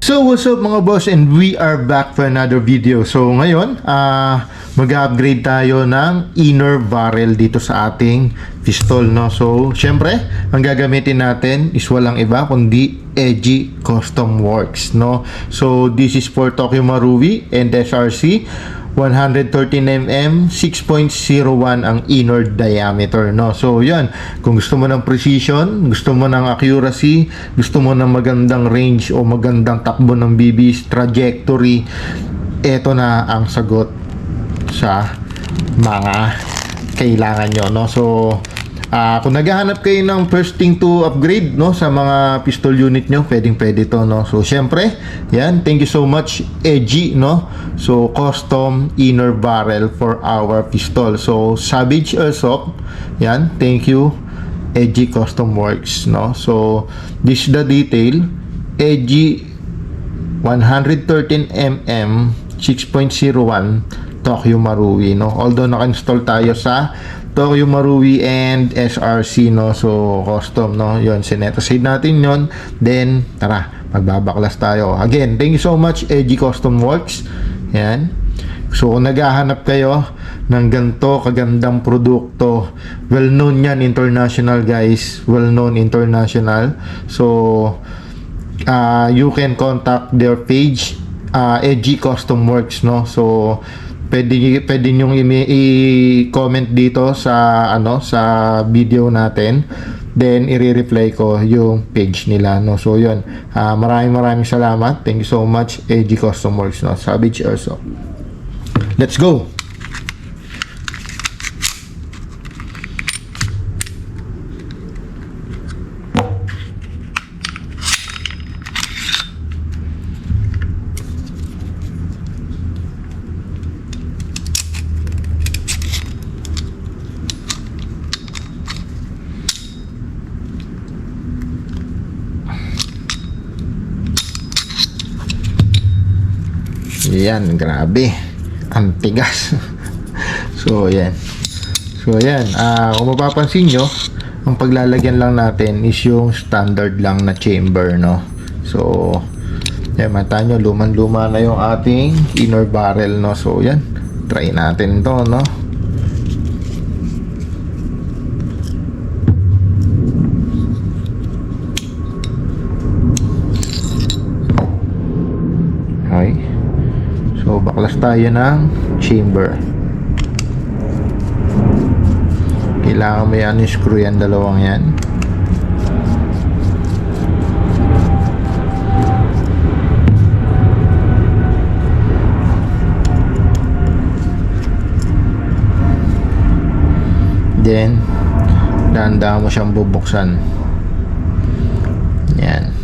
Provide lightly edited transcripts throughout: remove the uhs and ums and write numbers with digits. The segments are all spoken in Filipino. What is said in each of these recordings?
So what's up mga boss, and we are back for another video. So ngayon, mag-upgrade tayo ng inner barrel dito sa ating pistol, no? So syempre, ang gagamitin natin is walang iba kundi EGI Custom Works, no? So this is for Tokyo Marui and SRC 113mm 6.01 ang inner diameter, no? So yan, kung gusto mo ng precision, gusto mo ng accuracy, gusto mo ng magandang range o magandang takbo ng BB's trajectory, eto na ang sagot sa mga kailangan nyo, no? So kung naghahanap kayo ng first thing to upgrade, no, sa mga pistol unit nyo, pwede to, no? So syempre, yan, thank you so much EGI, no? So custom inner barrel for our pistol. So Savage Airsoft, yan, thank you EGI Custom Works, no? So this is the detail. EGI 113mm 6.01 Tokyo Marui, no? Although naka-install tayo sa Tokyo Marui and SRC, no? So custom, no? Yon, sinet aside natin yon. Then tara, magbabaklas tayo. Again, thank you so much EGI Custom Works. Yan. So kung naghahanap kayo ng ganito kagandang produkto, well known yan international, guys, well known international. So you can contact their page, EGI Custom Works, no? So pwede nyong i-comment dito sa sa video natin, then i-reply ko yung page nila, no? So yun, maraming salamat, thank you so much EGI Custom Works, no? Savage Airsoft. Let's go. Yan, grabe, ang tigas. So yan, kung mapapansin nyo, ang paglalagyan lang natin is yung standard lang na chamber, no? So yan, mata nyo, luman-luma na yung ating inner barrel, no? So yan, try natin to, no? Okay. So baklas tayo ng chamber. Kailangan mo yan i-screw yan, dalawang yan. Then dahan-dahan mo siyang bubuksan. Yan.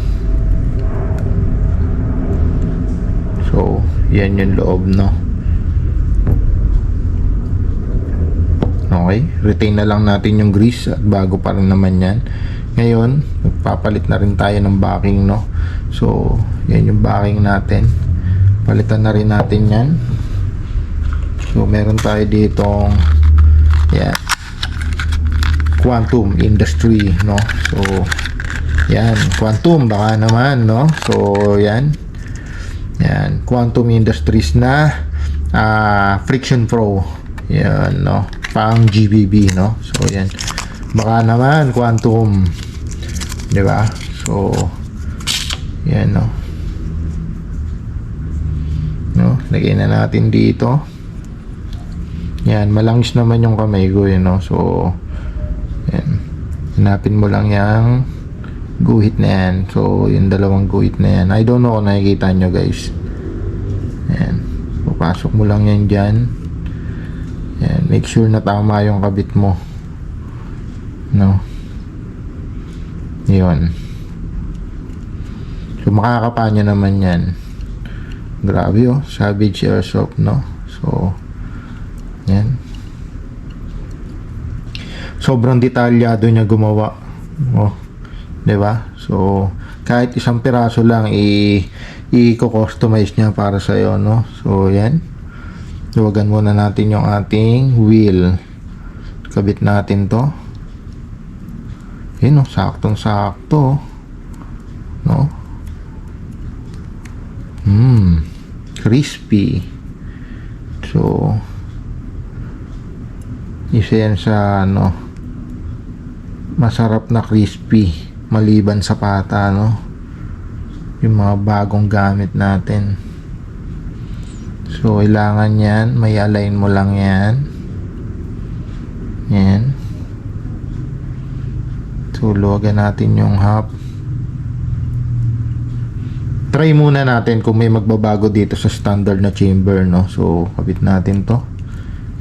So yan yung loob, no? Okay, retain na lang natin yung grease at bago pa rin naman yan. Ngayon, magpapalit na rin tayo ng backing, no? So yan yung backing natin, palitan na rin natin yan. So meron tayo ditong yan, Quantum Industry, no? So yan, Quantum baka naman, no? So yan, Quantum Industries na Friction Pro, yan, no, pang GBB, no? So yan, baka naman Quantum, di ba? So yan, no, lagay na natin dito. Yan, malangis naman yung kamay ko, yun, no? So yan, hanapin mo lang yung guhit na yan. So yung dalawang guhit na yan, I don't know kung nakikita nyo, guys. Yan, papasok mo lang yan dyan. Yan, make sure na tama yung kabit mo, no? Yun. So makakapanya naman yan. Grabe, oh, Savage Airsoft, no? So yan, sobrang detalyado niya gumawa, oh, diba? So kahit isang piraso lang i-customize niya para sa iyo, no? So yan, luwagan muna natin yung ating wheel, kabit natin to. Yun, no, saktong sakto, no? crispy. So, isa yan sa ano, masarap na crispy maliban sa pata, no? Yung mga bagong gamit natin. So, kailangan yan, may align mo lang yan. Yan. So, luwagan natin yung half. Try muna natin kung may magbabago dito sa standard na chamber, no? So, kabit natin to.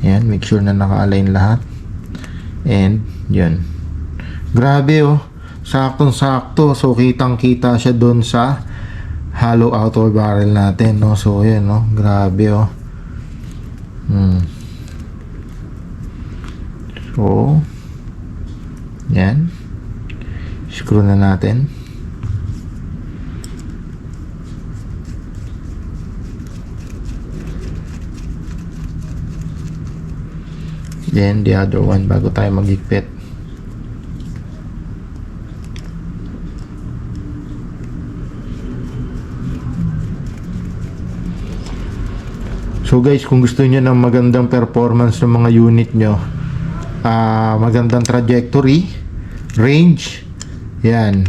Yan, make sure na naka-align lahat. And, yun. Grabe, oh. Saktong-sakto. So, kitang-kita siya doon sa hollow outer barrel natin, no? So, yan, no? Grabe, oh. So, yan. Screw na natin. Then the other one bago tayo magigpit. So guys, kung gusto niyo ng magandang performance ng mga unit nyo, magandang trajectory, range, yan,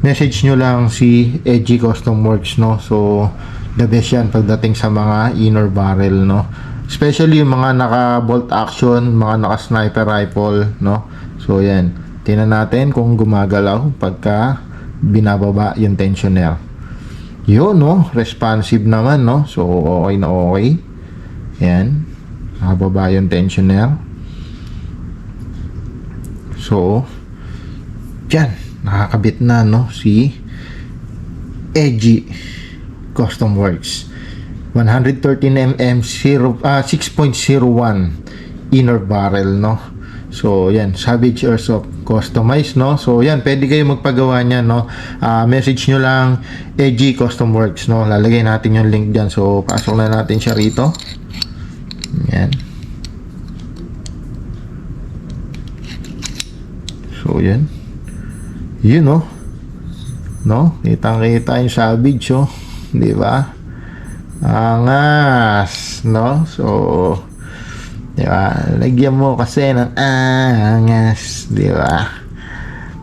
message nyo lang si Edgy Custom Works, no? So the best yan pagdating sa mga inner barrel, no? Especially yung mga naka bolt action, mga naka sniper rifle, no? So yan, tingnan natin kung gumagalaw pagka binababa yung tensioner. Yun, no? Responsive naman, no? So okay na okay. Yan, nakababa yung tensioner. So yan, nakakabit na, no? Si Edgy Custom Works 113mm 6.01 inner barrel, no? So yan, Savage Airsoft customized, no? So yan, pwede kayo magpagawa niyan, no? Message nyo lang Edgy Custom Works, no? Lalagay natin yung link dyan. So pasok na natin siya rito. Yan. So yan, yun, no? No? Kitang-kita yung Savage, oh. Di ba? Angas, no? So, di ba? Lagyan mo kasi ng angas, di ba?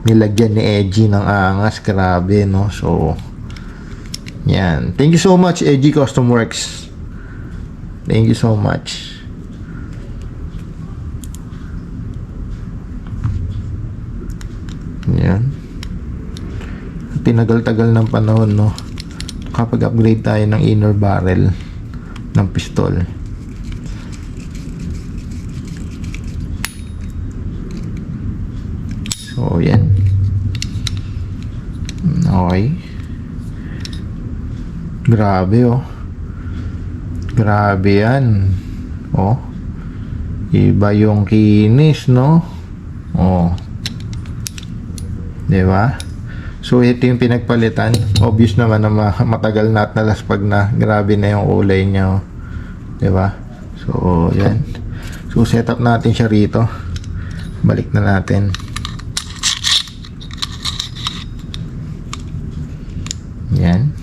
Nilagyan ni Edgy ng angas, grabe, no? So, yan. Thank you so much, Edgy Custom Works. Thank you so much. Yan. Tinagal-tagal ng panahon, no? Kapag upgrade tayo ng inner barrel ng pistol. So yan, okay. Grabe, oh. Grabe yan, oh. Iba yung kinis, no? Oh, diba? So ito yung pinagpalitan. Obvious naman na matagal na at nalaspag na. Grabe na yung kulay niya, oh. Diba? So yan. So set up natin siya rito. Balik na natin. Yan.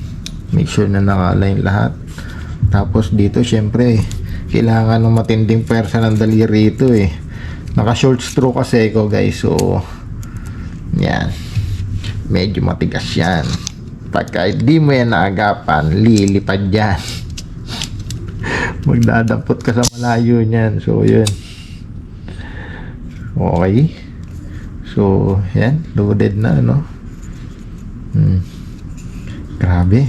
Make sure na naka-align lahat. Tapos dito syempre kailangan ng matinding pwersa ng daliri ito, eh. Naka short stroke kasi ko, guys. So yan, medyo matigas yan. Pagka hindi mo yan naagapan, lilipad yan. Magdadampot ka sa malayo niyan. So yun, okay. So yan, loaded na, no? Grabe.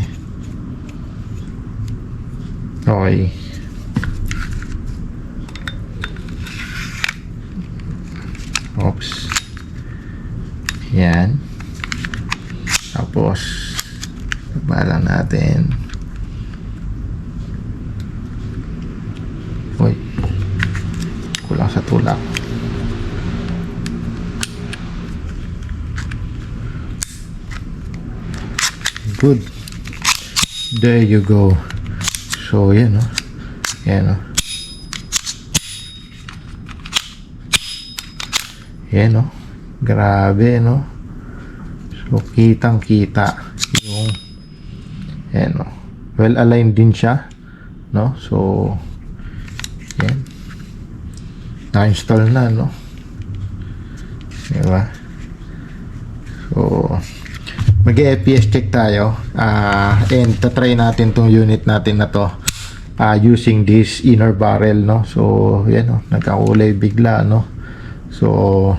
Okay. Oops. Yan. Tapos balang natin. Uy, kulang sa tulak. Good. There you go. So yan, no? Yan, no? Yan, no? Grabe, no? So kitang kita yung yan, no? well aligned din siya, no? So yan, na-install na, no? Diba? So mag-FPS check tayo, and tatry natin tong unit natin na to using this inner barrel, no? So yan, no? Nagkakulay bigla, no? So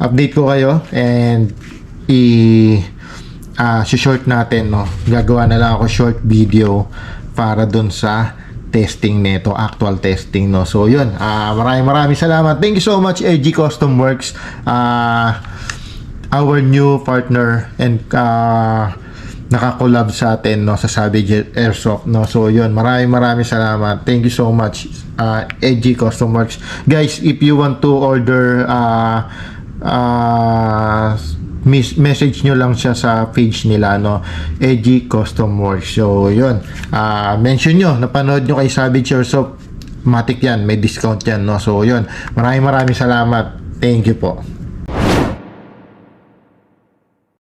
update ko kayo and short natin, no? Gagawa na lang ako short video para dun sa testing nito, actual testing, no? So yun, maraming salamat. Thank you so much, AG Custom Works, our new partner and nakakolab sa atin, no, sa Savage Airsoft, no? So yun, maraming salamat. Thank you so much, AG Custom Works. Guys, if you want to order, message nyo lang siya sa page nila, no, AG Custom Works. So yun, mention nyo, napanood nyo kay Savage Airsoft, matik yan, may discount yan, no? So yun, maraming salamat. Thank you po.